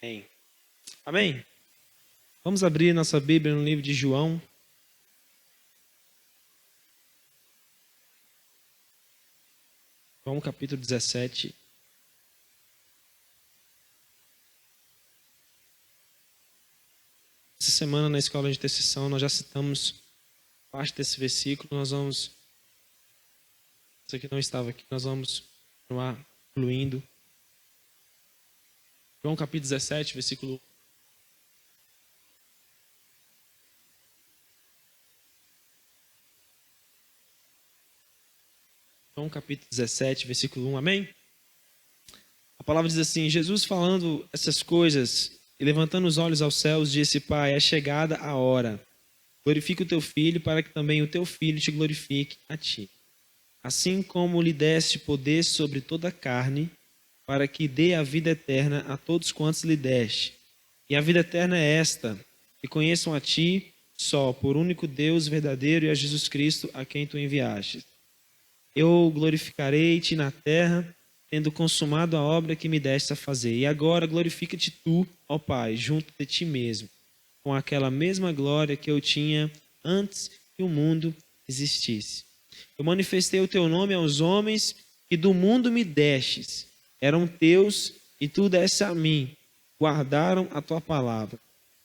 Amém. Amém? Vamos abrir nossa Bíblia no livro de João. João capítulo 17. Essa semana na escola de intercessão nós já citamos parte desse versículo. Você que não estava aqui, nós vamos continuar fluindo. João capítulo 17, versículo 1. João capítulo 17, versículo 1, amém? A palavra diz assim: Jesus falando essas coisas e levantando os olhos aos céus, disse: Pai, é chegada a hora. Glorifica o teu filho, para que também o teu filho te glorifique a ti. Assim como lhe deste poder sobre toda a carne, para que dê a vida eterna a todos quantos lhe deste. E a vida eterna é esta: que conheçam a ti só, por único Deus verdadeiro, e a Jesus Cristo, a quem tu enviaste. Eu glorificarei-te na terra, tendo consumado a obra que me deste a fazer. E agora glorifica-te tu, ó Pai, junto de ti mesmo, com aquela mesma glória que eu tinha antes que o mundo existisse. Eu manifestei o teu nome aos homens que do mundo me destes. Eram teus e tu deste a mim. Guardaram a tua palavra.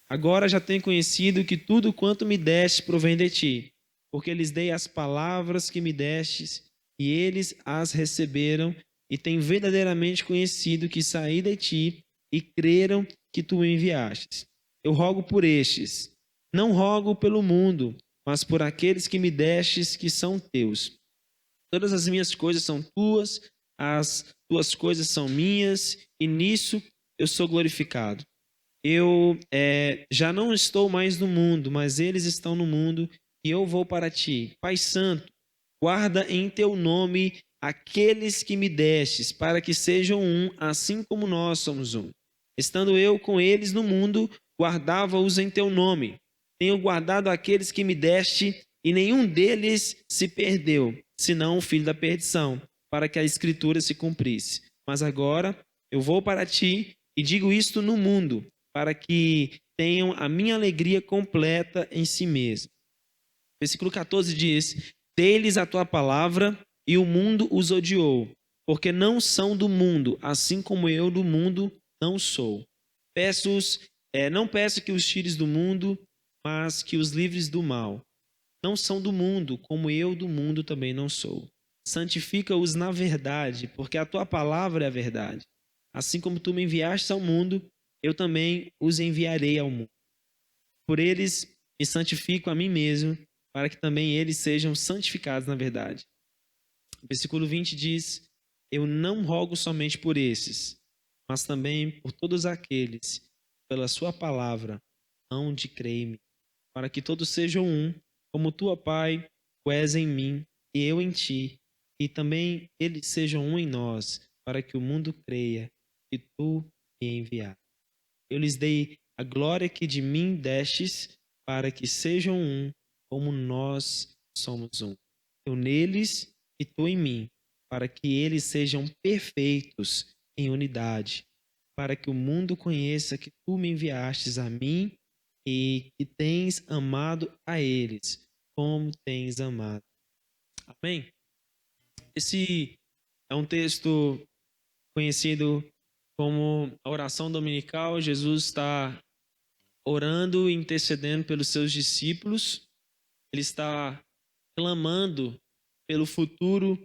Agora já tenho conhecido que tudo quanto me deste provém de ti, porque lhes dei as palavras que me destes, e eles as receberam, e têm verdadeiramente conhecido que saí de ti, e creram que tu me enviastes. Eu rogo por estes, não rogo pelo mundo, mas por aqueles que me destes, que são teus. Todas as minhas coisas são tuas, as tuas coisas são minhas, e nisso eu sou glorificado. Eu já não estou mais no mundo, mas eles estão no mundo, e eu vou para ti. Pai Santo, guarda em teu nome aqueles que me destes, para que sejam um, assim como nós somos um. Estando eu com eles no mundo, guardava-os em teu nome. Tenho guardado aqueles que me deste, e nenhum deles se perdeu, senão o filho da perdição, para que a escritura se cumprisse. Mas agora eu vou para ti, e digo isto no mundo, para que tenham a minha alegria completa em si mesmo. Versículo 14 diz: Dei-lhes a tua palavra, e o mundo os odiou, porque não são do mundo, assim como eu do mundo não sou. Não peço que os tires do mundo, mas que os livres do mal. Não são do mundo, como eu do mundo também não sou. Santifica-os na verdade, porque a tua palavra é a verdade. Assim como tu me enviaste ao mundo, eu também os enviarei ao mundo. Por eles me santifico a mim mesmo, para que também eles sejam santificados na verdade. O versículo 20 diz: Eu não rogo somente por esses, mas também por todos aqueles, pela sua palavra, hão de crer-me, para que todos sejam um, como tu, ó Pai, tu és em mim e eu em ti, e também eles sejam um em nós, para que o mundo creia que tu me enviaste. Eu lhes dei a glória que de mim destes, para que sejam um, como nós somos um. Eu neles e tu em mim, para que eles sejam perfeitos em unidade, para que o mundo conheça que tu me enviastes a mim e que tens amado a eles, como tens amado. Amém? Esse é um texto conhecido como a oração dominical. Jesus está orando e intercedendo pelos seus discípulos. Ele está clamando pelo futuro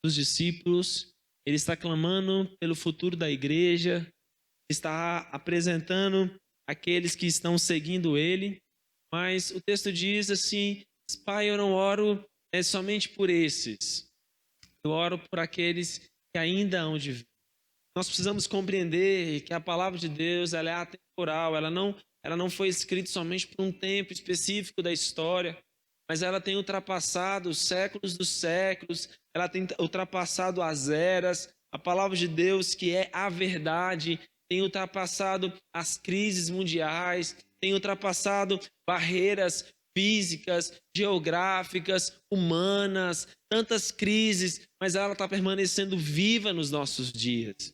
dos discípulos. Ele está clamando pelo futuro da igreja. Está apresentando aqueles que estão seguindo ele. Mas o texto diz assim: Pai, eu não oro somente por esses. Eu oro por aqueles que ainda hão de vir. Nós precisamos compreender que a palavra de Deus ela é atemporal, ela não foi escrita somente por um tempo específico da história, mas ela tem ultrapassado os séculos dos séculos, ela tem ultrapassado as eras. A palavra de Deus, que é a verdade, tem ultrapassado as crises mundiais, tem ultrapassado barreiras físicas, geográficas, humanas, tantas crises, mas ela está permanecendo viva nos nossos dias.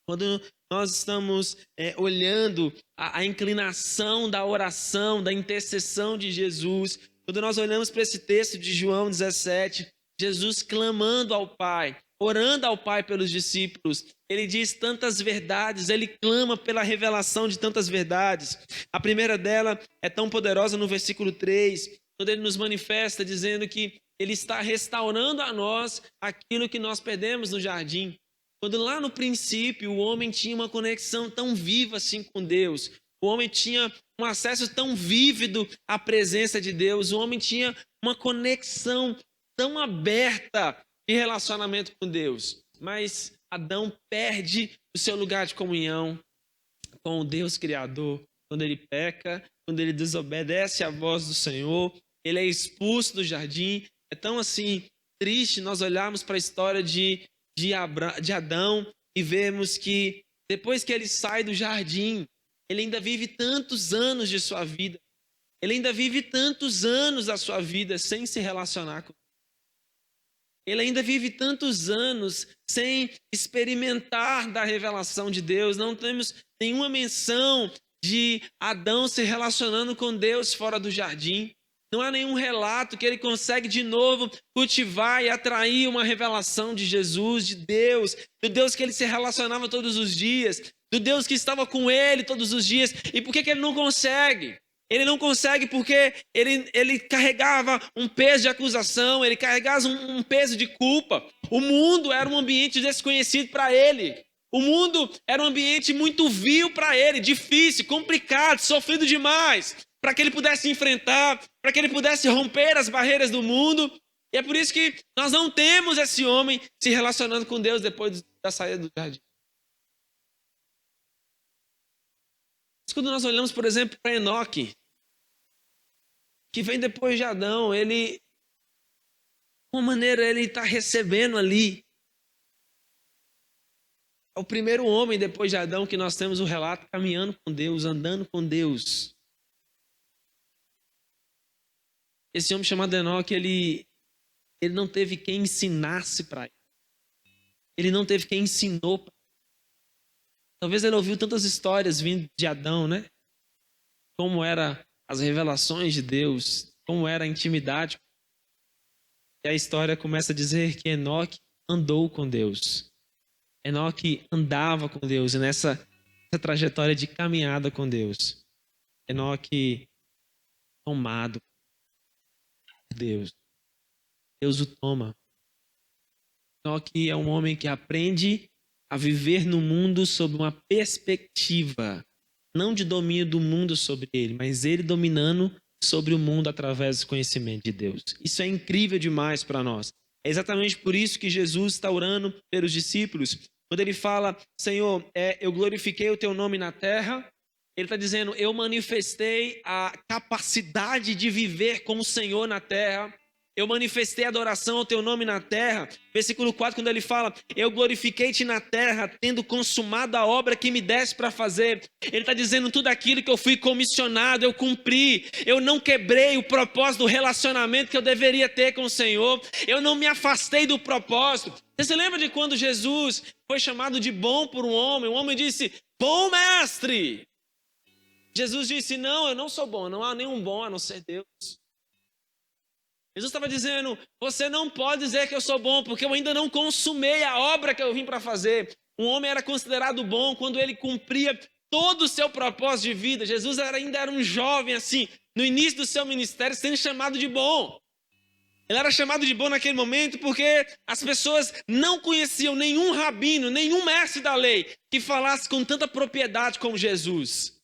Quando nós estamos olhando a inclinação da oração, da intercessão de Jesus, quando nós olhamos para esse texto de João 17, Jesus clamando ao Pai, orando ao Pai pelos discípulos, ele diz tantas verdades, ele clama pela revelação de tantas verdades. A primeira dela é tão poderosa no versículo 3, quando ele nos manifesta dizendo que ele está restaurando a nós aquilo que nós perdemos no jardim. Quando lá no princípio o homem tinha uma conexão tão viva assim com Deus, o homem tinha um acesso tão vívido à presença de Deus, o homem tinha uma conexão tão aberta de relacionamento com Deus. Mas Adão perde o seu lugar de comunhão com o Deus Criador. Quando ele peca, quando ele desobedece à voz do Senhor, ele é expulso do jardim. É tão assim triste nós olharmos para a história de Adão e vemos que depois que ele sai do jardim, ele ainda vive tantos anos de sua vida. Ele ainda vive tantos anos da sua vida sem se relacionar com Deus. Ele ainda vive tantos anos sem experimentar da revelação de Deus. Não temos nenhuma menção de Adão se relacionando com Deus fora do jardim. Não há nenhum relato que ele consegue de novo cultivar e atrair uma revelação de Jesus, de Deus, do Deus que ele se relacionava todos os dias, do Deus que estava com ele todos os dias. E por que ele não consegue? Ele não consegue porque ele carregava um peso de acusação, ele carregava um peso de culpa. O mundo era um ambiente desconhecido para ele. O mundo era um ambiente muito vil para ele, difícil, complicado, sofrido demais, para que ele pudesse enfrentar, para que ele pudesse romper as barreiras do mundo. E é por isso que nós não temos esse homem se relacionando com Deus depois da saída do jardim. Mas quando nós olhamos, por exemplo, para Enoque, que vem depois de Adão, ele, de uma maneira, ele está recebendo ali. É o primeiro homem depois de Adão que nós temos o relato caminhando com Deus, andando com Deus. Esse homem chamado Enoque, ele não teve quem ensinasse para ele. Ele não teve quem ensinou para ele. Talvez ele ouviu tantas histórias vindo de Adão, né? Como eram as revelações de Deus, como era a intimidade. E a história começa a dizer que Enoque andou com Deus. Enoque andava com Deus e nessa trajetória de caminhada com Deus. Enoque tomado por Deus. Deus o toma. Enoque é um homem que aprende a viver no mundo sob uma perspectiva, não de domínio do mundo sobre ele, mas ele dominando sobre o mundo através do conhecimento de Deus. Isso é incrível demais para nós. É exatamente por isso que Jesus está orando pelos discípulos. Quando ele fala, Senhor, eu glorifiquei o teu nome na terra, ele está dizendo, eu manifestei a capacidade de viver com o Senhor na terra. Eu manifestei adoração ao teu nome na terra. Versículo 4, quando ele fala, eu glorifiquei-te na terra, tendo consumado a obra que me deste para fazer. Ele está dizendo tudo aquilo que eu fui comissionado, eu cumpri. Eu não quebrei o propósito do relacionamento que eu deveria ter com o Senhor. Eu não me afastei do propósito. Você se lembra de quando Jesus foi chamado de bom por um homem? O homem disse, bom mestre. Jesus disse, não, eu não sou bom. Não há nenhum bom a não ser Deus. Jesus estava dizendo, você não pode dizer que eu sou bom, porque eu ainda não consumei a obra que eu vim para fazer. Um homem era considerado bom quando ele cumpria todo o seu propósito de vida. Jesus ainda era um jovem assim, no início do seu ministério, sendo chamado de bom. Ele era chamado de bom naquele momento porque as pessoas não conheciam nenhum rabino, nenhum mestre da lei que falasse com tanta propriedade como Jesus.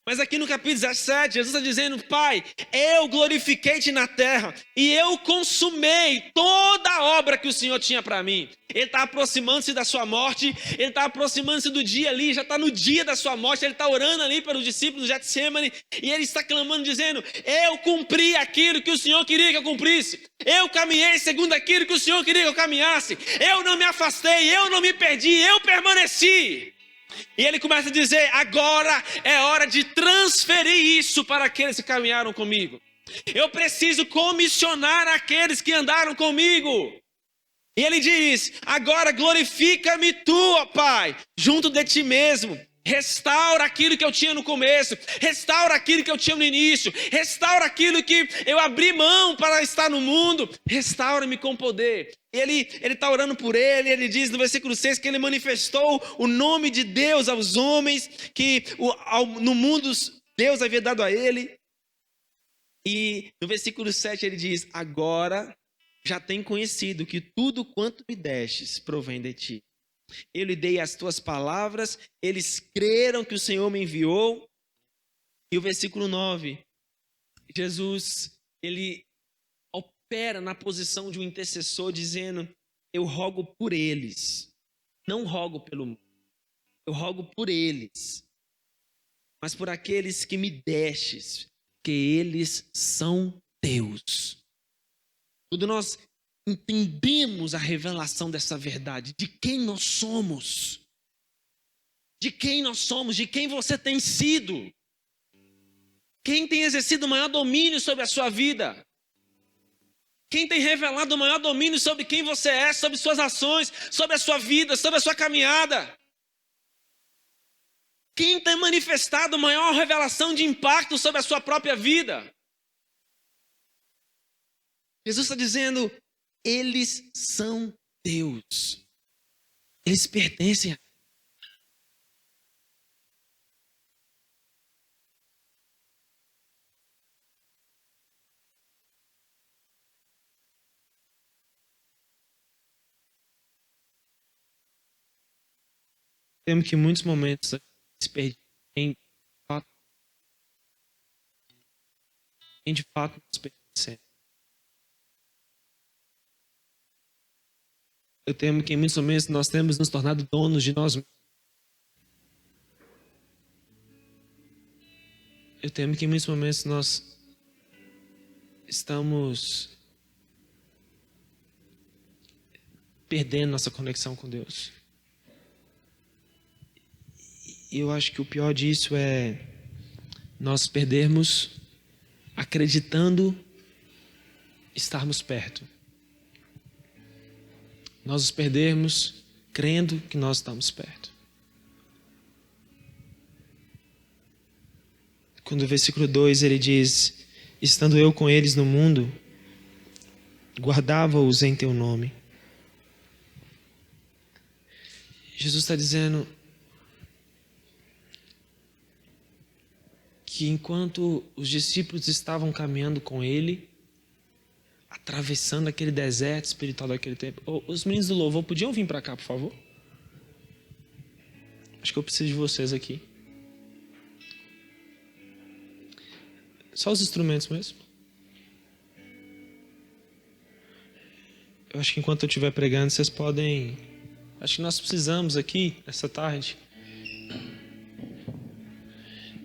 Mas aqui no capítulo 17, Jesus está dizendo, Pai, eu glorifiquei-te na terra e eu consumei toda a obra que o Senhor tinha para mim. Ele está aproximando-se da sua morte, ele está aproximando-se do dia ali, já está no dia da sua morte, ele está orando ali pelos discípulos de Getsemane e ele está clamando, dizendo, eu cumpri aquilo que o Senhor queria que eu cumprisse. Eu caminhei segundo aquilo que o Senhor queria que eu caminhasse. Eu não me afastei, eu não me perdi, eu permaneci. E ele começa a dizer, agora é hora de transferir isso para aqueles que caminharam comigo. Eu preciso comissionar aqueles que andaram comigo. E ele diz: agora glorifica-me tu, ó Pai, junto de ti mesmo. Restaura aquilo que eu tinha no começo, restaura aquilo que eu tinha no início, restaura aquilo que eu abri mão para estar no mundo, restaura-me com poder. Ele está orando por ele diz no versículo 6 que ele manifestou o nome de Deus aos homens, que no mundo Deus havia dado a ele. E no versículo 7 ele diz: agora já tem conhecido que tudo quanto me destes provém de ti. Eu lhe dei as tuas palavras, eles creram que o Senhor me enviou. E o versículo 9, Jesus, ele opera na posição de um intercessor, dizendo: eu rogo por eles, não rogo pelo mundo, eu rogo por eles, mas por aqueles que me destes, que eles são teus. Quando nós entendemos a revelação dessa verdade, de quem nós somos, de quem você tem sido, quem tem exercido o maior domínio sobre a sua vida, quem tem revelado o maior domínio sobre quem você é, sobre suas ações, sobre a sua vida, sobre a sua caminhada, quem tem manifestado a maior revelação de impacto sobre a sua própria vida. Jesus está dizendo: eles são Deus. Eles pertencem a Temos que em muitos momentos se perder quem de fato nos pertence. Eu temo que em muitos momentos nós temos nos tornado donos de nós mesmos. Eu temo que em muitos momentos nós estamos perdendo nossa conexão com Deus. E eu acho que o pior disso é nós perdermos acreditando estarmos perto. Nós nos perdermos crendo que nós estamos perto. Quando o versículo 2 ele diz: estando eu com eles no mundo, guardava-os em teu nome. Jesus está dizendo que enquanto os discípulos estavam caminhando com ele, atravessando aquele deserto espiritual daquele tempo. Os meninos do louvor podiam vir para cá, por favor? Acho que eu preciso de vocês aqui. Só os instrumentos mesmo. Eu acho que enquanto eu estiver pregando, vocês podem... Acho que nós precisamos aqui, essa tarde,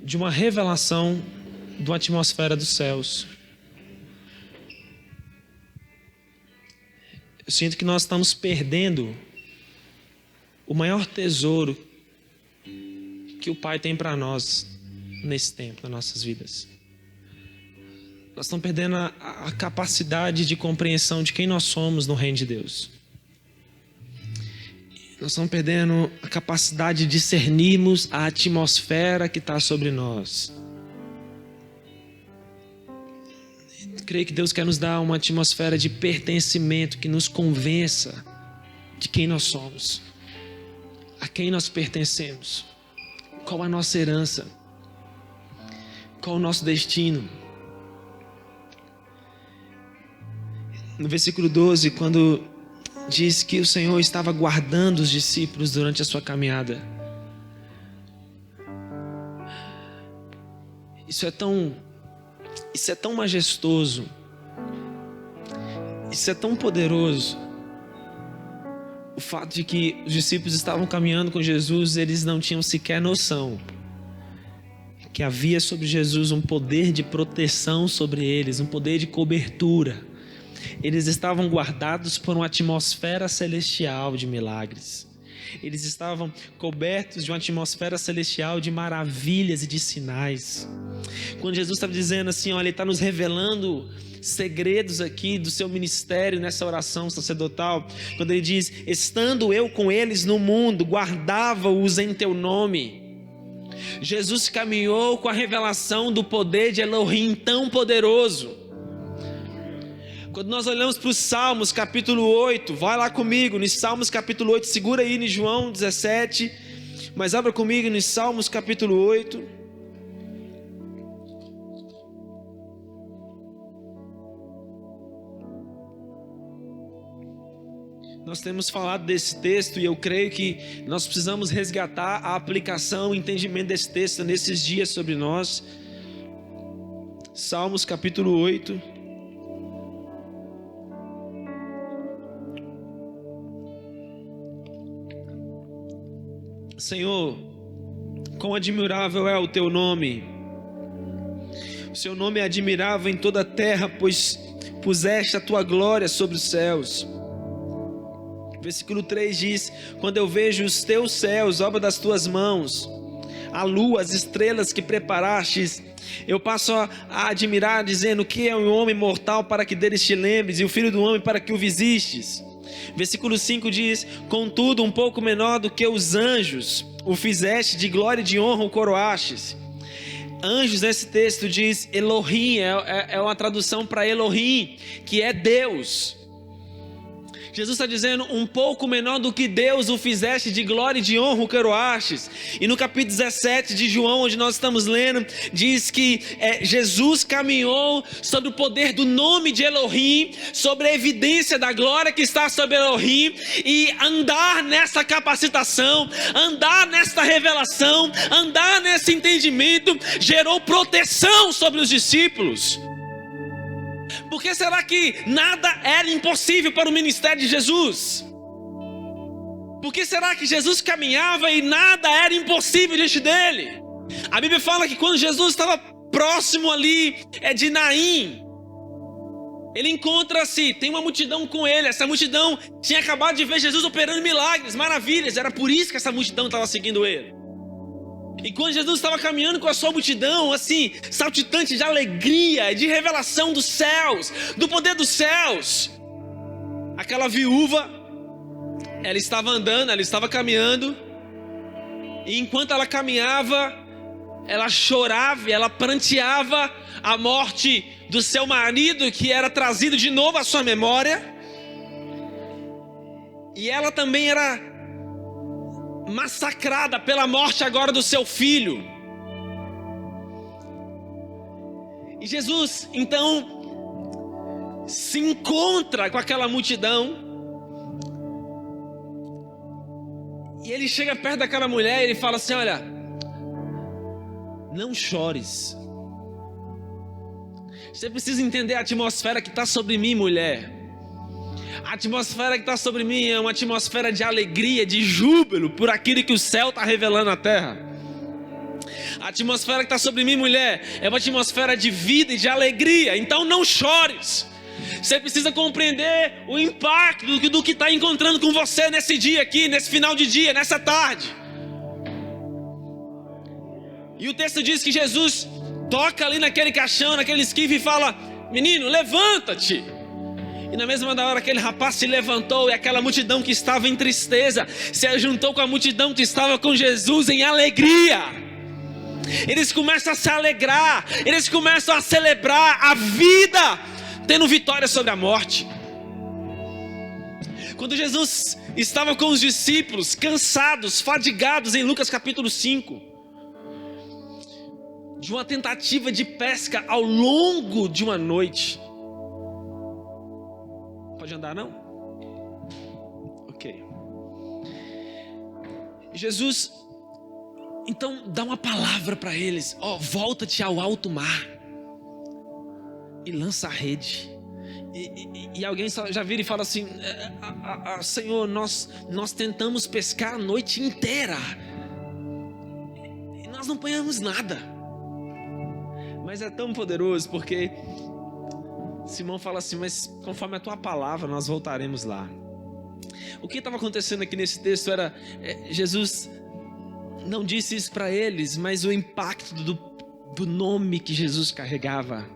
de uma revelação de uma atmosfera dos céus. Eu sinto que nós estamos perdendo o maior tesouro que o Pai tem para nós nesse tempo, nas nossas vidas. Nós estamos perdendo a capacidade de compreensão de quem nós somos no reino de Deus. Nós estamos perdendo a capacidade de discernirmos a atmosfera que está sobre nós. Creio que Deus quer nos dar uma atmosfera de pertencimento que nos convença de quem nós somos, a quem nós pertencemos, qual a nossa herança, qual o nosso destino. No versículo 12, quando diz que o Senhor estava guardando os discípulos durante a sua caminhada, isso é tão majestoso, isso é tão poderoso. O fato de que os discípulos estavam caminhando com Jesus, eles não tinham sequer noção que havia sobre Jesus um poder de proteção sobre eles, um poder de cobertura. Eles estavam guardados por uma atmosfera celestial de milagres. Eles estavam cobertos de uma atmosfera celestial de maravilhas e de sinais. Quando Jesus estava dizendo assim, olha, Ele está nos revelando segredos aqui do seu ministério nessa oração sacerdotal. Quando Ele diz, estando eu com eles no mundo, guardava-os em teu nome. Jesus caminhou com a revelação do poder de Elohim tão poderoso. Quando nós olhamos para os Salmos capítulo 8, vai lá comigo, nos Salmos capítulo 8, segura aí em João 17, mas abra comigo nos Salmos capítulo 8. Nós temos falado desse texto e eu creio que nós precisamos resgatar a aplicação, o entendimento desse texto nesses dias sobre nós. Salmos capítulo 8. Senhor, quão admirável é o teu nome. O seu nome é admirável em toda a terra, pois puseste a tua glória sobre os céus. Versículo 3 diz, quando eu vejo os teus céus, obra das tuas mãos, a lua, as estrelas que preparastes, eu passo a admirar, dizendo, que é um homem mortal para que deles te lembres, e o filho do homem para que o visites. Versículo 5 diz, contudo um pouco menor do que os anjos, o fizeste, de glória e de honra o coroastes. Anjos nesse texto diz Elohim, é uma tradução para Elohim, que é Deus. Jesus está dizendo, um pouco menor do que Deus o fizeste, de glória e de honra o coroastes. E no capítulo 17 de João, onde nós estamos lendo, diz que Jesus caminhou sobre o poder do nome de Elohim, sobre a evidência da glória que está sobre Elohim, e andar nessa capacitação, andar nessa revelação, andar nesse entendimento, gerou proteção sobre os discípulos. Por que será que nada era impossível para o ministério de Jesus? Por que será que Jesus caminhava e nada era impossível diante dele? A Bíblia fala que quando Jesus estava próximo ali de Naim, ele encontra-se, tem uma multidão com ele. Essa multidão tinha acabado de ver Jesus operando milagres, maravilhas. Era por isso que essa multidão estava seguindo ele. E quando Jesus estava caminhando com a sua multidão, assim, saltitante de alegria, de revelação dos céus, do poder dos céus, aquela viúva, ela estava andando, ela estava caminhando, e enquanto ela caminhava, ela chorava, ela pranteava a morte do seu marido, que era trazido de novo à sua memória, e ela também era massacrada pela morte agora do seu filho. E Jesus então se encontra com aquela multidão, e ele chega perto daquela mulher e ele fala assim, olha, não chores. Você precisa entender a atmosfera que está sobre mim, mulher. A atmosfera que está sobre mim é uma atmosfera de alegria, de júbilo por aquilo que o céu está revelando na terra. A atmosfera que está sobre mim, mulher, é uma atmosfera de vida e de alegria. Então não chores. Você precisa compreender o impacto do que está encontrando com você nesse dia aqui, nesse final de dia, nessa tarde. E o texto diz que Jesus toca ali naquele caixão, naquele esquife e fala, menino, levanta-te. E na mesma hora aquele rapaz se levantou, e aquela multidão que estava em tristeza se juntou com a multidão que estava com Jesus em alegria. Eles começam a se alegrar, eles começam a celebrar a vida, tendo vitória sobre a morte. Quando Jesus estava com os discípulos, cansados, fadigados, em Lucas capítulo 5, de uma tentativa de pesca ao longo de uma noite. Pode andar, não? Ok. Jesus então dá uma palavra para eles, volta-te ao alto mar e lança a rede. E alguém já vira e fala assim, Senhor, nós tentamos pescar a noite inteira e nós não apanhamos nada. Mas é tão poderoso, porque Simão fala assim, mas conforme a tua palavra nós voltaremos lá. O que estava acontecendo aqui nesse texto era, Jesus não disse isso para eles, mas o impacto do nome que Jesus carregava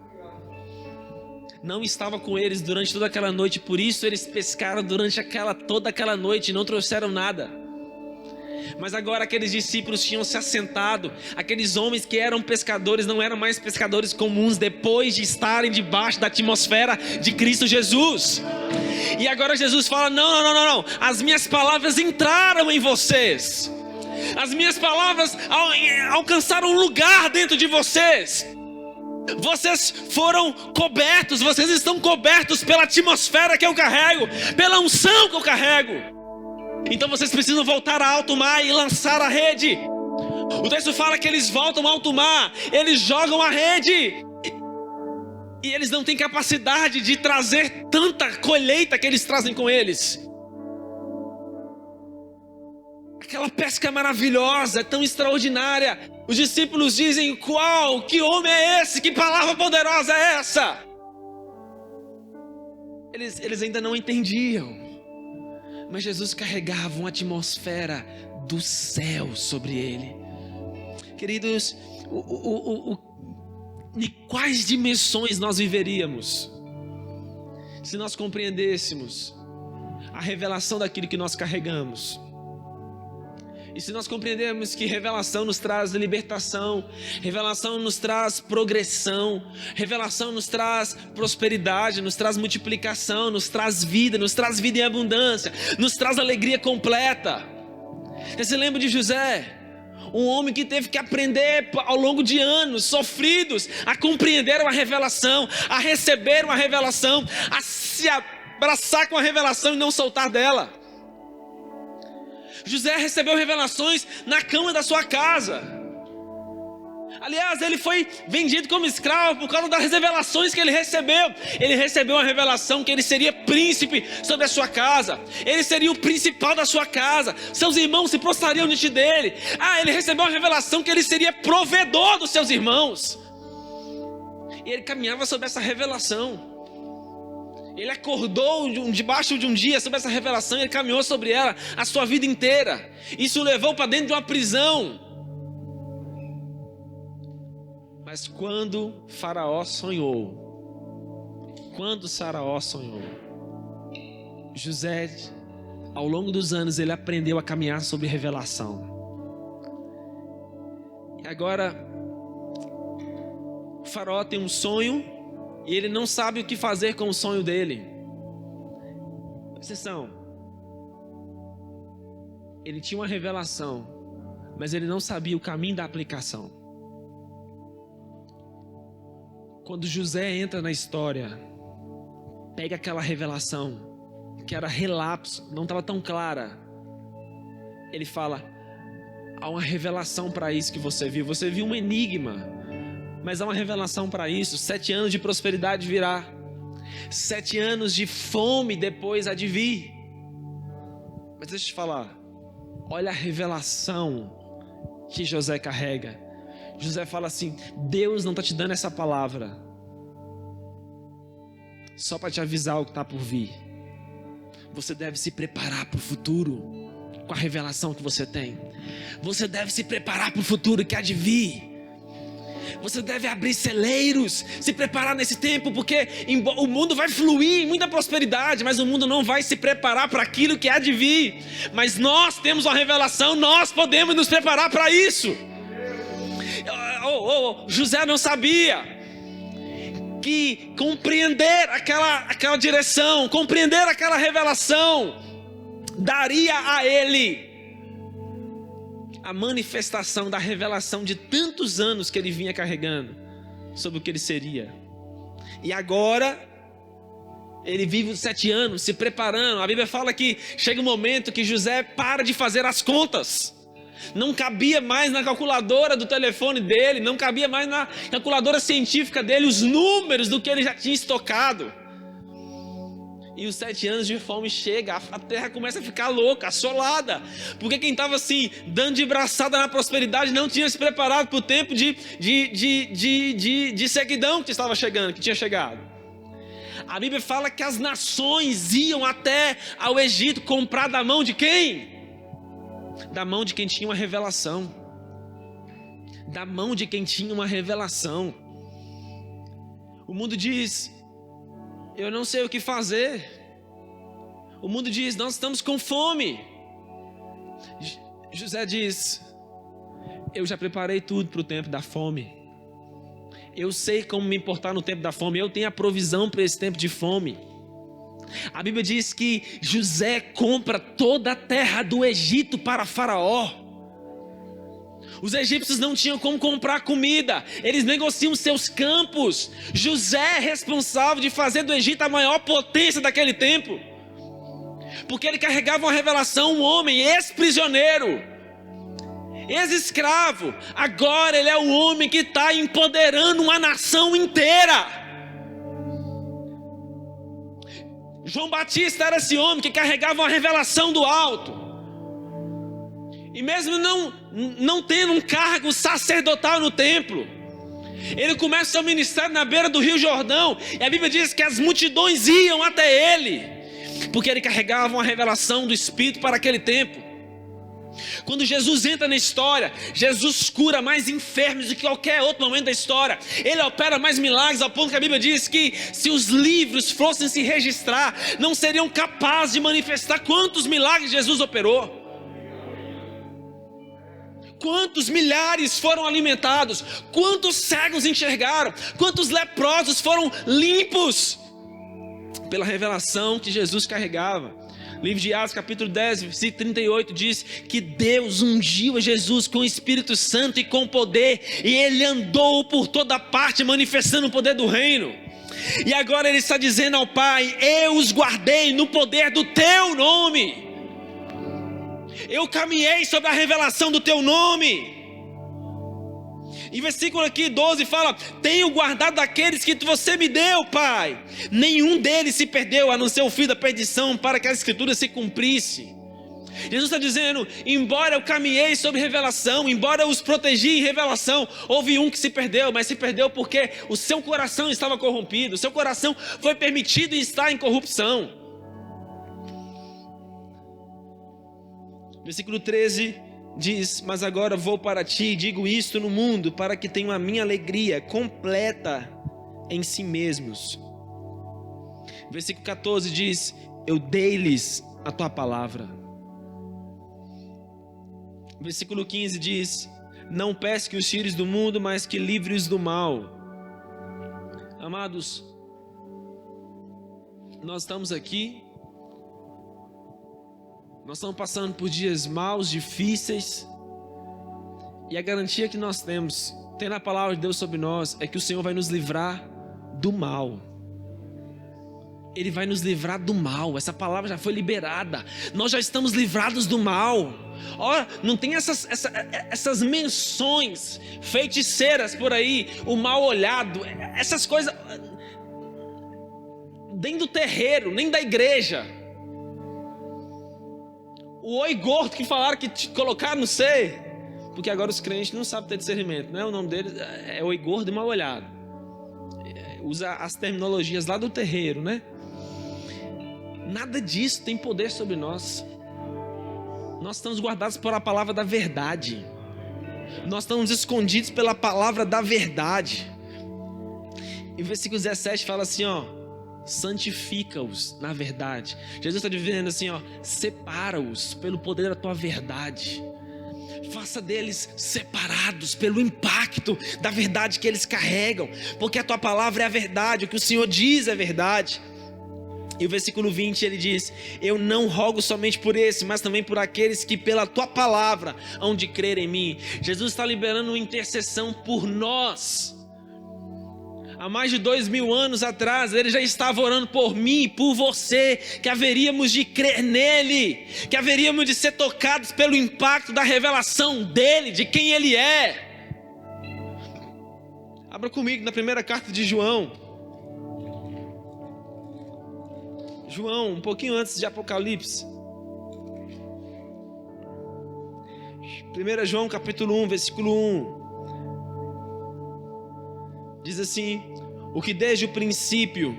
não estava com eles durante toda aquela noite. Por isso eles pescaram durante toda aquela noite e não trouxeram nada. Mas agora aqueles discípulos tinham se assentado. Aqueles homens que eram pescadores não eram mais pescadores comuns, depois de estarem debaixo da atmosfera de Cristo Jesus. E agora Jesus fala: não, as minhas palavras entraram em vocês. As minhas palavras alcançaram um lugar dentro de vocês. Vocês foram cobertos, vocês estão cobertos pela atmosfera que eu carrego, pela unção que eu carrego. Então vocês precisam voltar a alto mar e lançar a rede. O texto fala que eles voltam ao alto mar, eles jogam a rede, e eles não têm capacidade de trazer tanta colheita que eles trazem com eles. Aquela pesca maravilhosa, tão extraordinária. Os discípulos dizem: que homem é esse? Que palavra poderosa é essa? Eles ainda não entendiam. Mas Jesus carregava uma atmosfera do céu sobre ele. Queridos, em quais dimensões nós viveríamos se nós compreendêssemos a revelação daquilo que nós carregamos? E se nós compreendermos que revelação nos traz libertação, revelação nos traz progressão, revelação nos traz prosperidade, nos traz multiplicação, nos traz vida em abundância, nos traz alegria completa. Você se lembra de José? Um homem que teve que aprender ao longo de anos sofridos a compreender uma revelação, a receber uma revelação, a se abraçar com a revelação e não soltar dela. José recebeu revelações na cama da sua casa. Aliás, ele foi vendido como escravo por causa das revelações que ele recebeu. Ele recebeu uma revelação que ele seria príncipe sobre a sua casa. Ele seria o principal da sua casa. Seus irmãos se prostrariam diante dele. Ele recebeu uma revelação que ele seria provedor dos seus irmãos. E ele caminhava sobre essa revelação. Ele acordou debaixo de um dia sobre essa revelação, ele caminhou sobre ela a sua vida inteira. Isso o levou para dentro de uma prisão. Mas quando Faraó sonhou, José, ao longo dos anos, ele aprendeu a caminhar sobre revelação. E agora, o Faraó tem um sonho e ele não sabe o que fazer com o sonho dele. Presta atenção. Ele tinha uma revelação, mas ele não sabia o caminho da aplicação. Quando José entra na história, pega aquela revelação, que era relapso, não estava tão clara. Ele fala: há uma revelação para isso que você viu. Você viu um enigma, mas há uma revelação para isso. 7 anos de prosperidade virá. 7 anos de fome depois há de vir. Mas deixa eu te falar. Olha a revelação que José carrega. José fala assim: Deus não está te dando essa palavra só para te avisar o que está por vir. Você deve se preparar para o futuro com a revelação que você tem. Você deve se preparar para o futuro que há de vir. Você deve abrir celeiros, se preparar nesse tempo, porque o mundo vai fluir em muita prosperidade, mas o mundo não vai se preparar para aquilo que há de vir. Mas nós temos uma revelação, nós podemos nos preparar para isso. José não sabia que compreender aquela direção, compreender aquela revelação, daria a ele a manifestação da revelação de tantos anos que ele vinha carregando sobre o que ele seria. E agora ele vive os 7 anos se preparando. A Bíblia fala que chega um momento que José para de fazer as contas. Não cabia mais na calculadora do telefone dele, não cabia mais na calculadora científica dele os números do que ele já tinha estocado. E os 7 anos de fome chega, a terra começa a ficar louca, assolada. Porque quem estava assim, dando de braçada na prosperidade, não tinha se preparado para o tempo de sequidão que estava chegando, que tinha chegado. A Bíblia fala que as nações iam até ao Egito comprar da mão de quem? Da mão de quem tinha uma revelação. Da mão de quem tinha uma revelação. O mundo diz: eu não sei o que fazer. O mundo diz: nós estamos com fome. José diz: eu já preparei tudo para o tempo da fome. Eu sei como me importar no tempo da fome. Eu tenho a provisão para esse tempo de fome. A Bíblia diz que José compra toda a terra do Egito para Faraó. Os egípcios não tinham como comprar comida. Eles negociam seus campos. José é responsável de fazer do Egito a maior potência daquele tempo. Porque ele carregava uma revelação, um homem ex-prisioneiro, ex-escravo. Agora ele é o homem que está empoderando uma nação inteira. João Batista era esse homem que carregava uma revelação do alto. E mesmo não tendo um cargo sacerdotal no templo, ele começa seu ministério na beira do Rio Jordão. E a Bíblia diz que as multidões iam até ele, porque ele carregava uma revelação do Espírito para aquele tempo. Quando Jesus entra na história, Jesus cura mais enfermos do que qualquer outro momento da história. Ele opera mais milagres, ao ponto que a Bíblia diz que se os livros fossem se registrar, não seriam capazes de manifestar quantos milagres Jesus operou. Quantos milhares foram alimentados, quantos cegos enxergaram, quantos leprosos foram limpos pela revelação que Jesus carregava. Livro de Atos, capítulo 10, versículo 38 diz que Deus ungiu a Jesus com o Espírito Santo e com poder, e ele andou por toda parte manifestando o poder do reino. E agora ele está dizendo ao Pai: eu os guardei no poder do teu nome. Eu caminhei sobre a revelação do teu nome. Em versículo aqui 12 fala: tenho guardado aqueles que você me deu, Pai. Nenhum deles se perdeu, a não ser o filho da perdição, para que a escritura se cumprisse. Jesus está dizendo: embora eu caminhei sobre revelação, embora eu os protegi em revelação, houve um que se perdeu, mas se perdeu porque o seu coração estava corrompido, o seu coração foi permitido estar em corrupção. Versículo 13 diz: mas agora vou para ti e digo isto no mundo, para que tenham a minha alegria completa em si mesmos. Versículo 14 diz: eu dei-lhes a tua palavra. Versículo 15 diz: não peço que os tires do mundo, mas que livres do mal. Amados, nós estamos aqui, nós estamos passando por dias maus, difíceis, e a garantia que nós temos, tendo a palavra de Deus sobre nós, é que o Senhor vai nos livrar do mal. Ele vai nos livrar do mal. Essa palavra já foi liberada. Nós já estamos livrados do mal. Ora, não tem essas menções feiticeiras por aí, o mal olhado, essas coisas, nem do terreiro, nem da igreja. O oi gordo que falaram que te colocaram, não sei, porque agora os crentes não sabem ter discernimento, né? O nome deles é oi gordo e mal olhado. Usa as terminologias lá do terreiro, né? Nada disso tem poder sobre nós. Nós estamos guardados pela palavra da verdade. Nós estamos escondidos pela palavra da verdade. E o versículo 17 fala assim, ó: santifica-os na verdade. Jesus está dizendo assim, ó: separa-os pelo poder da tua verdade. Faça deles separados pelo impacto da verdade que eles carregam, porque a tua palavra é a verdade, o que o Senhor diz é verdade. E o versículo 20 ele diz: eu não rogo somente por esse, mas também por aqueles que pela tua palavra hão de crer em mim. Jesus está liberando uma intercessão por nós. Há mais de 2000 anos atrás, ele já estava orando por mim e por você, que haveríamos de crer nele, que haveríamos de ser tocados pelo impacto da revelação dele, de quem ele é. Abra comigo na primeira carta de João. João, um pouquinho antes de Apocalipse. 1 João capítulo 1, versículo 1. Diz assim: o que desde o princípio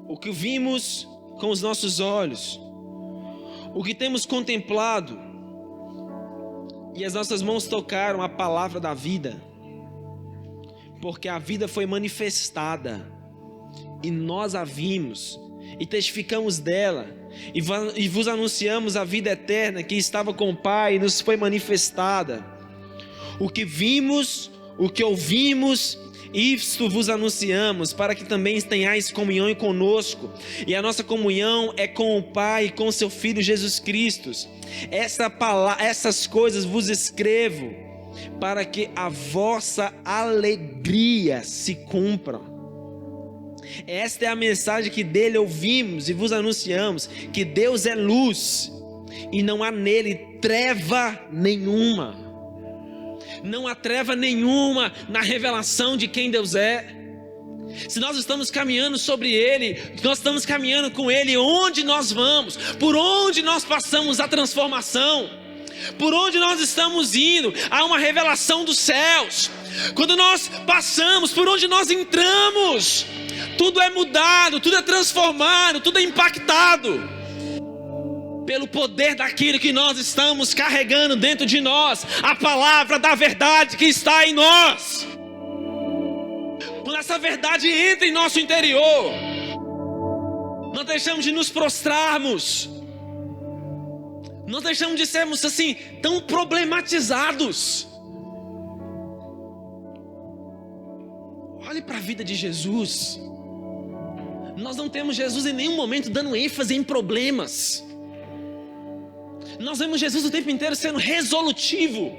o que vimos com os nossos olhos, o que temos contemplado, e as nossas mãos tocaram a palavra da vida, porque a vida foi manifestada, e nós a vimos, e testificamos dela, e vos anunciamos a vida eterna que estava com o Pai e nos foi manifestada. O que vimos, o que ouvimos, isto vos anunciamos, para que também tenhais comunhão conosco, e a nossa comunhão é com o Pai e com seu Filho Jesus Cristo. Essas coisas vos escrevo, para que a vossa alegria se cumpra. Esta é a mensagem que dele ouvimos e vos anunciamos, que Deus é luz, e não há nele treva nenhuma. Não há treva nenhuma na revelação de quem Deus é. Se nós estamos caminhando sobre Ele, nós estamos caminhando com Ele, onde nós vamos, por onde nós passamos a transformação, por onde nós estamos indo, há uma revelação dos céus. Quando nós passamos, por onde nós entramos, tudo é mudado, tudo é transformado, tudo é impactado pelo poder daquilo que nós estamos carregando dentro de nós, a palavra da verdade que está em nós. Quando essa verdade entra em nosso interior, nós deixamos de nos prostrarmos, nós deixamos de sermos assim tão problematizados. Olhe para a vida de Jesus. Nós não temos Jesus em nenhum momento dando ênfase em problemas. Nós vemos Jesus o tempo inteiro sendo resolutivo,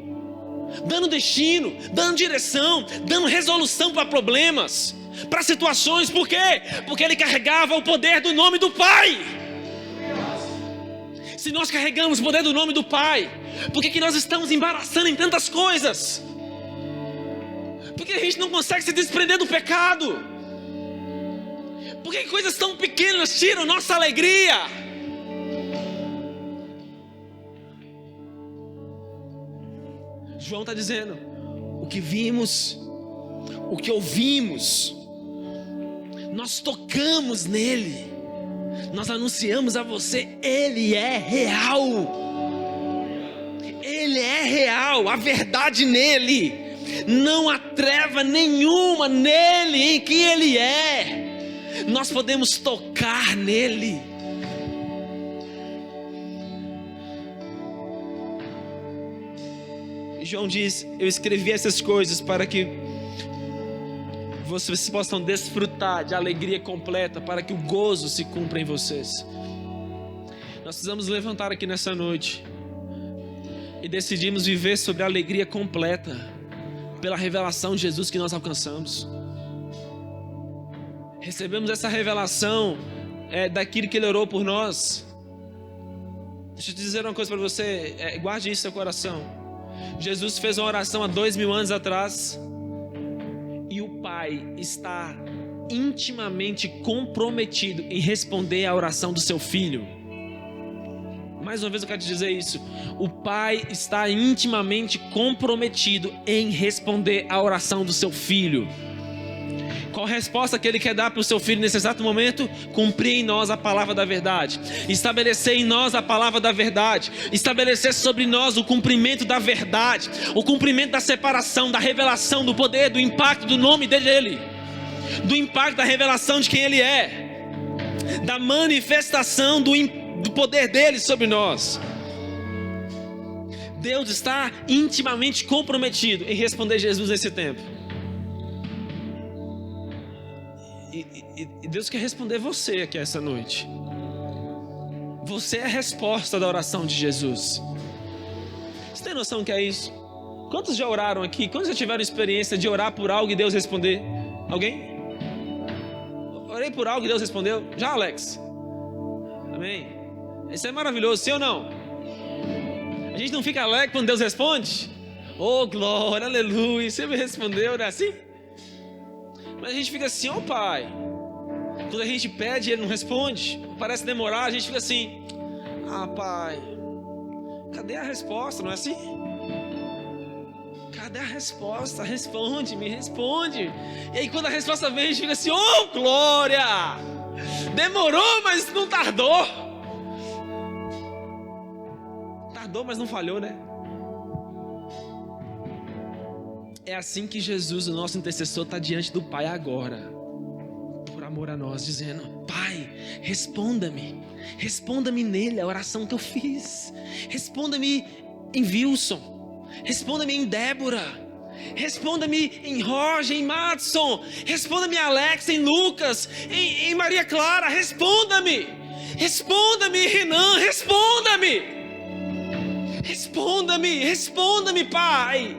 dando destino, dando direção, dando resolução para problemas, para situações. Por quê? Porque ele carregava o poder do nome do Pai. Se nós carregamos o poder do nome do Pai, por que nós estamos embaraçando em tantas coisas? Por que a gente não consegue se desprender do pecado? Por que coisas tão pequenas tiram nossa alegria? João está dizendo, o que vimos, o que ouvimos, nós tocamos nele, nós anunciamos a você, ele é real, ele é real, a verdade nele, não há treva nenhuma nele, em quem ele é, nós podemos tocar nele. João diz, eu escrevi essas coisas para que vocês possam desfrutar de alegria completa, para que o gozo se cumpra em vocês. Nós precisamos levantar aqui nessa noite e decidimos viver sobre a alegria completa, pela revelação de Jesus que nós alcançamos. Recebemos essa revelação daquilo que ele orou por nós. Deixa eu te dizer uma coisa para você, guarde isso no seu coração. Jesus fez uma oração há 2000 anos atrás, e o Pai está intimamente comprometido em responder à oração do seu Filho. Mais uma vez eu quero te dizer isso, o Pai está intimamente comprometido em responder à oração do seu Filho. Qual a resposta que ele quer dar para o seu filho nesse exato momento? Cumprir em nós a palavra da verdade, estabelecer em nós a palavra da verdade, estabelecer sobre nós o cumprimento da verdade, o cumprimento da separação, da revelação, do poder, do impacto do nome dele, do impacto da revelação de quem ele é, da manifestação do poder dele sobre nós. Deus está intimamente comprometido em responder Jesus nesse tempo. E Deus quer responder você aqui essa noite. Você é a resposta da oração de Jesus. Você tem noção do que é isso? Quantos já oraram aqui? Quantos já tiveram experiência de orar por algo e Deus responder? Alguém? Orei por algo e Deus respondeu? Já, Alex? Amém? Isso é maravilhoso, sim ou não? A gente não fica alegre quando Deus responde? Oh, glória, aleluia, você me respondeu, não é assim? Mas a gente fica assim, ó Pai, quando a gente pede e Ele não responde, parece demorar, a gente fica assim, ah Pai, cadê a resposta, não é assim? Cadê a resposta? Responde, me responde. E aí quando a resposta vem, a gente fica assim, oh glória, Demorou, mas não tardou. Tardou, mas não falhou, né? É assim que Jesus, o nosso intercessor, está diante do Pai agora, por amor a nós, dizendo: Pai, responda-me nele, a oração que eu fiz. Responda-me em Wilson, responda-me em Débora, responda-me em Roger, em Madison, responda-me em Alex, em Lucas, em Maria Clara. Responda-me, Renan, responda-me, Pai.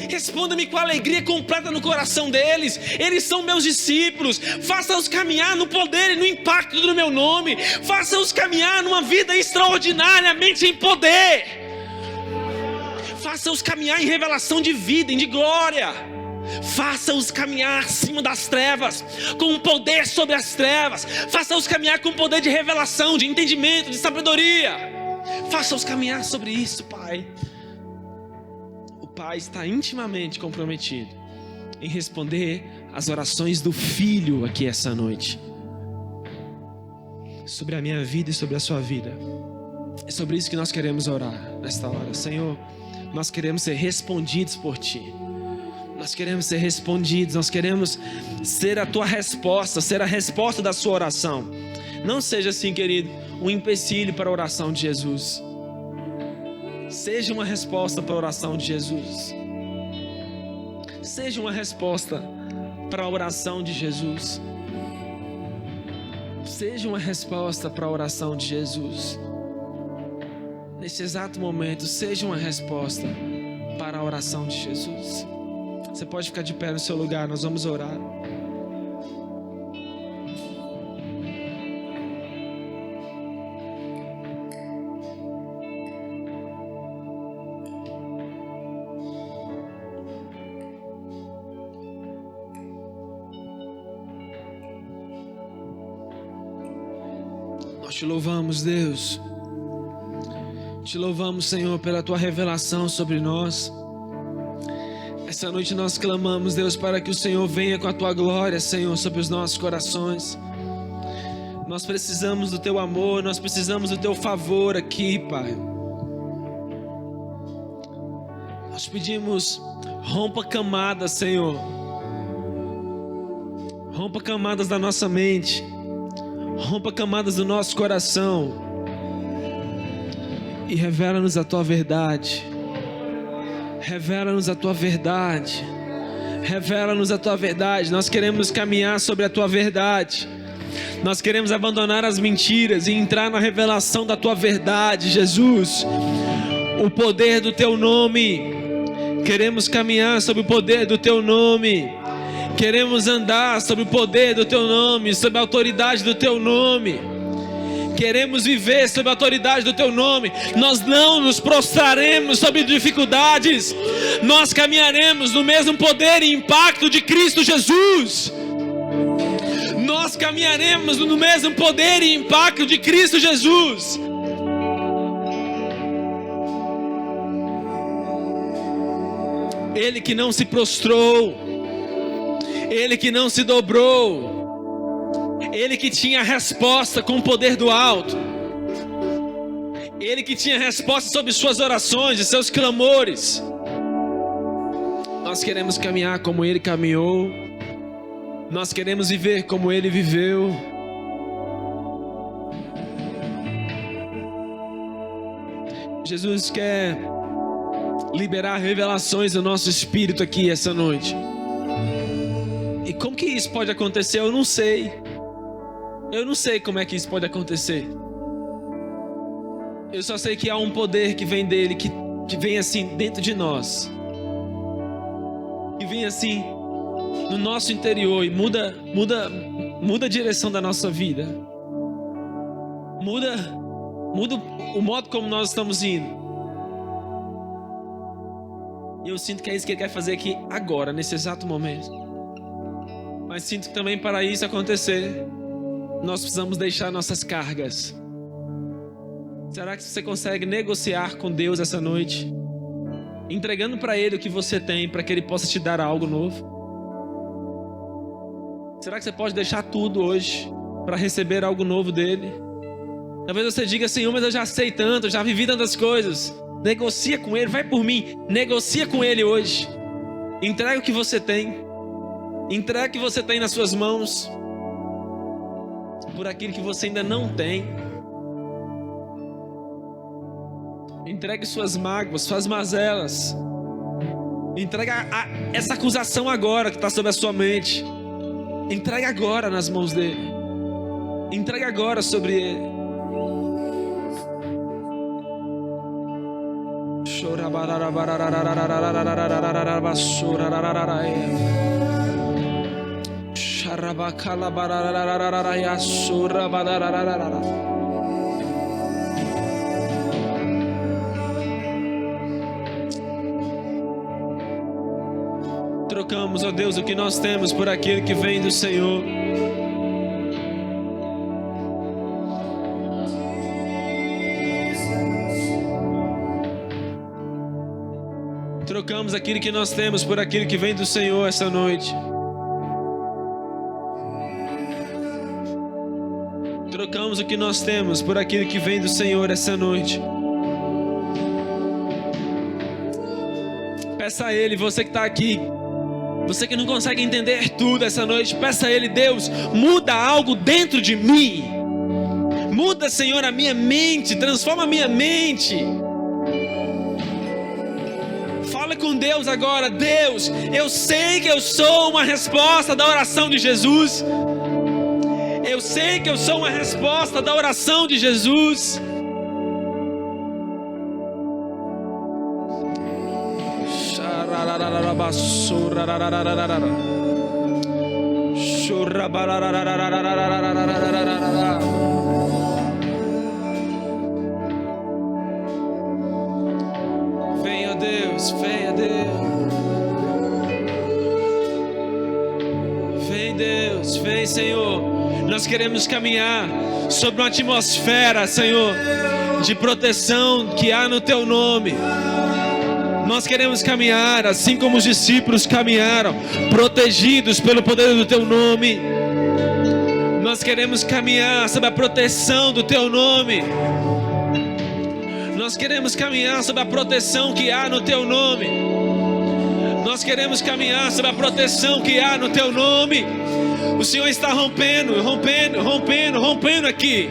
Responda-me com alegria completa no coração deles. Eles são meus discípulos. Faça-os caminhar no poder e no impacto do meu nome. Faça-os caminhar numa vida extraordinariamente em poder. Faça-os caminhar em revelação de vida, de glória. Faça-os caminhar acima das trevas, com poder sobre as trevas. Faça-os caminhar com poder de revelação, de entendimento, de sabedoria. Faça-os caminhar sobre isso, Pai. O Pai está intimamente comprometido em responder às orações do Filho aqui essa noite, sobre a minha vida e sobre a sua vida. É sobre isso que nós queremos orar nesta hora. Senhor, nós queremos ser respondidos por Ti. Nós queremos ser respondidos, nós queremos ser a Tua resposta, ser a resposta da sua oração. Não seja assim, querido, um empecilho para a oração de Jesus. Seja uma resposta para a oração de Jesus. Seja uma resposta para a oração de Jesus. Seja uma resposta para a oração de Jesus. Nesse exato momento, seja uma resposta para a oração de Jesus. Você pode ficar de pé no seu lugar, nós vamos orar. Nós te louvamos, Deus. Te louvamos, Senhor, pela Tua revelação sobre nós. Essa noite nós clamamos, Deus, para que o Senhor venha com a Tua glória, Senhor, sobre os nossos corações. Nós precisamos do Teu amor, nós precisamos do Teu favor aqui, Pai. Nós pedimos, rompa camadas, Senhor. Rompa camadas da nossa mente. Rompa camadas do nosso coração. E revela-nos a Tua verdade. Revela-nos a Tua verdade. Revela-nos a Tua verdade. Nós queremos caminhar sobre a Tua verdade. Nós queremos abandonar as mentiras e entrar na revelação da Tua verdade, Jesus. O poder do Teu nome. Queremos caminhar sobre o poder do Teu nome. Queremos andar sobre o poder do Teu nome, sobre a autoridade do Teu nome. Queremos viver sob a autoridade do Teu nome. Nós não nos prostraremos sobre dificuldades. Nós caminharemos no mesmo poder e impacto de Cristo Jesus. Nós caminharemos no mesmo poder e impacto de Cristo Jesus. Ele que não se prostrou, Ele que não se dobrou, Ele que tinha a resposta com o poder do alto, Ele que tinha resposta sobre suas orações e seus clamores. Nós queremos caminhar como Ele caminhou. Nós queremos viver como Ele viveu. Jesus quer liberar revelações do nosso espírito aqui essa noite. E como que isso pode acontecer? Eu não sei. Eu não sei como é que isso pode acontecer. Eu só sei que há um poder que vem dele, que vem assim dentro de nós, que vem assim no nosso interior e muda a direção da nossa vida. Muda o modo como nós estamos indo. E eu sinto que é isso que Ele quer fazer aqui agora, nesse exato momento. Mas sinto que também para isso acontecer, nós precisamos deixar nossas cargas. Será que você consegue negociar com Deus essa noite? Entregando para Ele o que você tem, para que Ele possa te dar algo novo? Será que você pode deixar tudo hoje para receber algo novo dele. Talvez você diga, Senhor, mas eu já sei tanto, eu já vivi tantas coisas. Negocia com Ele, vai por mim, negocia com Ele hoje. Entrega o que você tem. Entrega o que você tem nas suas mãos por aquilo que você ainda não tem. Entregue suas mágoas, suas mazelas. Entrega essa acusação agora que está sobre a sua mente. Entrega agora nas mãos dele. Entrega agora sobre ele. Trocamos, ó Deus, o que nós temos por aquele que vem do Senhor. Trocamos aquilo que nós temos por aquilo que vem do Senhor essa noite. Trocamos o que nós temos por aquilo que vem do Senhor essa noite. Peça a Ele, você que está aqui, você que não consegue entender tudo essa noite, peça a Ele, Deus, muda algo dentro de mim. Muda, Senhor, a minha mente, transforma a minha mente. Fala com Deus agora. Deus, eu sei que eu sou uma resposta da oração de Jesus. Eu sei que eu sou uma resposta da oração de Jesus. Venha Deus, venha Deus. Vem Deus, vem Senhor. Nós queremos caminhar sobre uma atmosfera, Senhor, de proteção que há no Teu nome. Nós queremos caminhar assim como os discípulos caminharam, protegidos pelo poder do Teu nome. Nós queremos caminhar sob a proteção do Teu nome. Nós queremos caminhar sob a proteção que há no Teu nome. Nós queremos caminhar sob a proteção que há no Teu nome. O Senhor está rompendo aqui.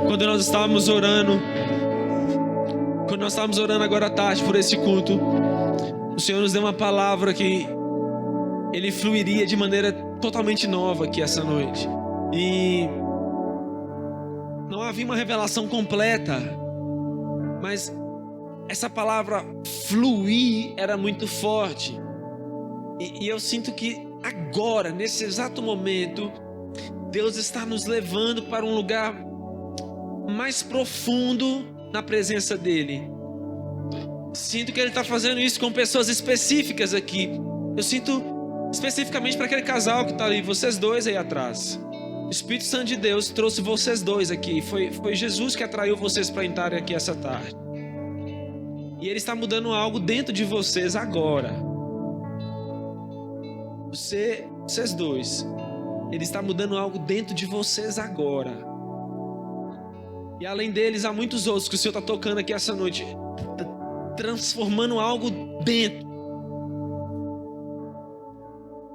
Quando nós estávamos orando agora à tarde por esse culto, o Senhor nos deu uma palavra que Ele fluiria de maneira totalmente nova aqui essa noite. E não havia uma revelação completa, mas essa palavra fluir era muito forte. E eu sinto que agora, nesse exato momento, Deus está nos levando para um lugar mais profundo na presença dEle. Sinto que Ele está fazendo isso com pessoas específicas aqui. Eu sinto especificamente para aquele casal que está ali, vocês dois aí atrás. O Espírito Santo de Deus trouxe vocês dois aqui. Foi Jesus que atraiu vocês para entrarem aqui essa tarde. E Ele está mudando algo dentro de vocês agora. Vocês dois. Ele está mudando algo dentro de vocês agora. E além deles, há muitos outros que o Senhor está tocando aqui essa noite, transformando algo dentro.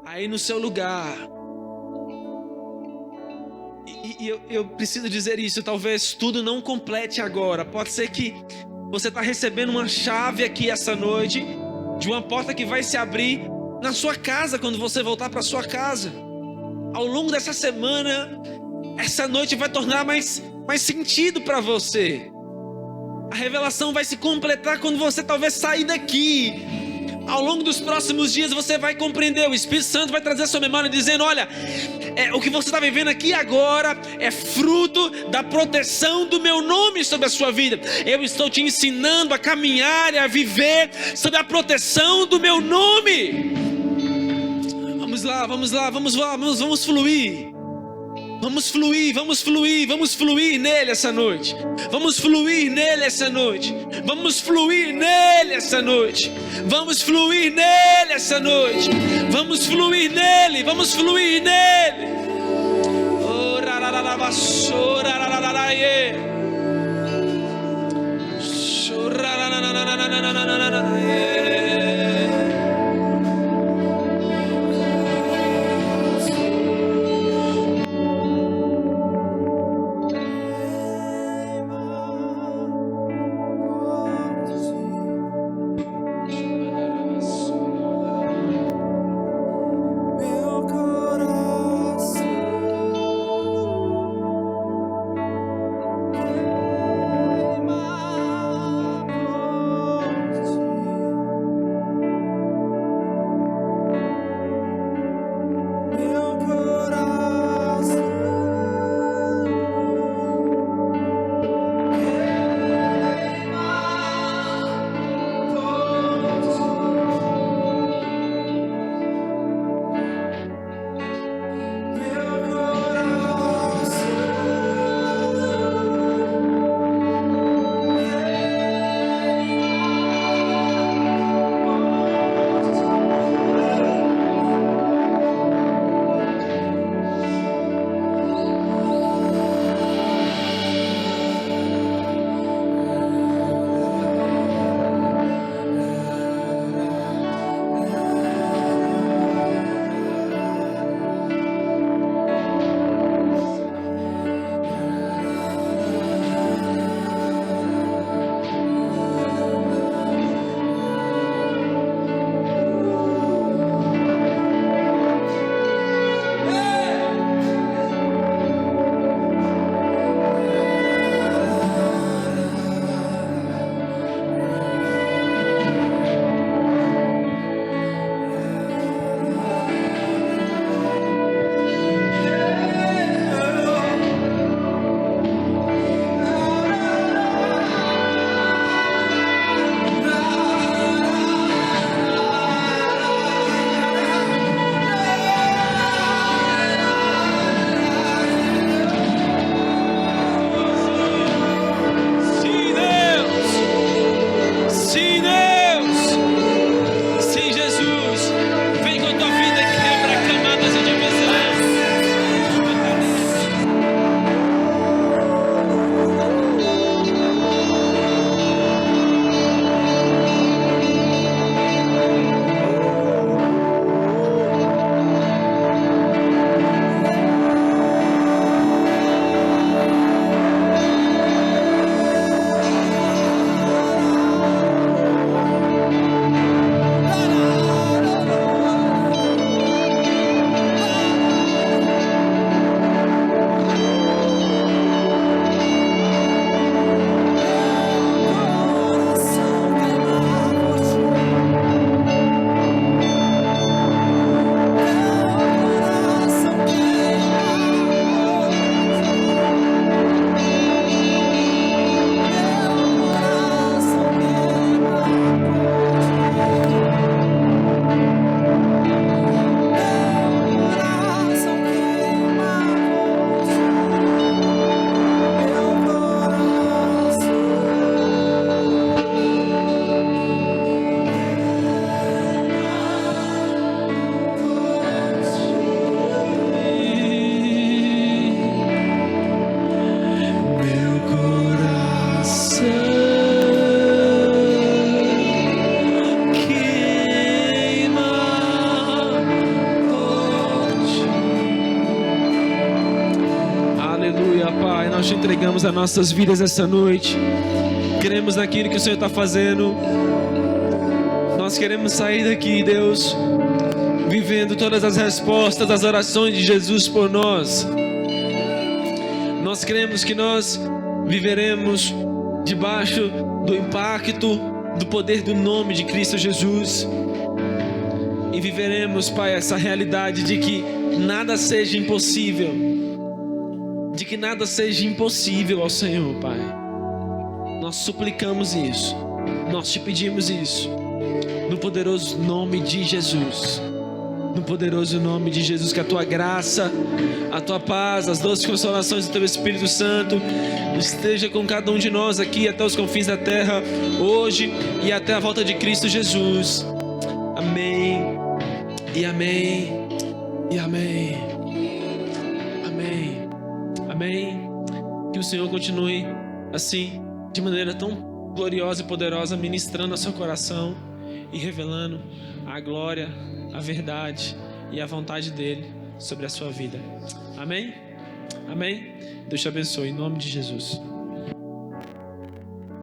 Aí no seu lugar. E eu preciso dizer isso, talvez tudo não complete agora. Pode ser que você está recebendo uma chave aqui essa noite, de uma porta que vai se abrir na sua casa, quando você voltar para sua casa. Ao longo dessa semana, essa noite vai tornar mais sentido para você. A revelação vai se completar quando você talvez sair daqui. Ao longo dos próximos dias você vai compreender. O Espírito Santo vai trazer a sua memória dizendo: olha, o que você está vivendo aqui agora é fruto da proteção do meu nome sobre a sua vida. Eu estou te ensinando a caminhar e a viver sob a proteção do meu nome. Vamos fluir. Vamos fluir nele essa noite. Vamos fluir nele essa noite. Vamos fluir nele essa noite. Vamos fluir nele essa noite. Vamos fluir nele. Vamos fluir nele. Oh, nós te entregamos as nossas vidas essa noite. Cremos naquilo que o Senhor está fazendo. Nós queremos sair daqui, Deus, vivendo todas as respostas das orações de Jesus por nós. Nós cremos que nós viveremos debaixo do impacto do poder do nome de Cristo Jesus. E viveremos, Pai, essa realidade de que nada seja impossível. De que nada seja impossível ao Senhor, Pai. Nós suplicamos isso. Nós te pedimos isso. No poderoso nome de Jesus. No poderoso nome de Jesus, que a tua graça, a tua paz, as doces consolações do teu Espírito Santo esteja com cada um de nós aqui até os confins da terra, hoje e até a volta de Cristo Jesus. Amém. E amém. E amém. Amém. Amém. Que o Senhor continue assim, de maneira tão gloriosa e poderosa, ministrando ao seu coração e revelando a glória, a verdade e a vontade dele sobre a sua vida. Amém? Amém? Deus te abençoe em nome de Jesus.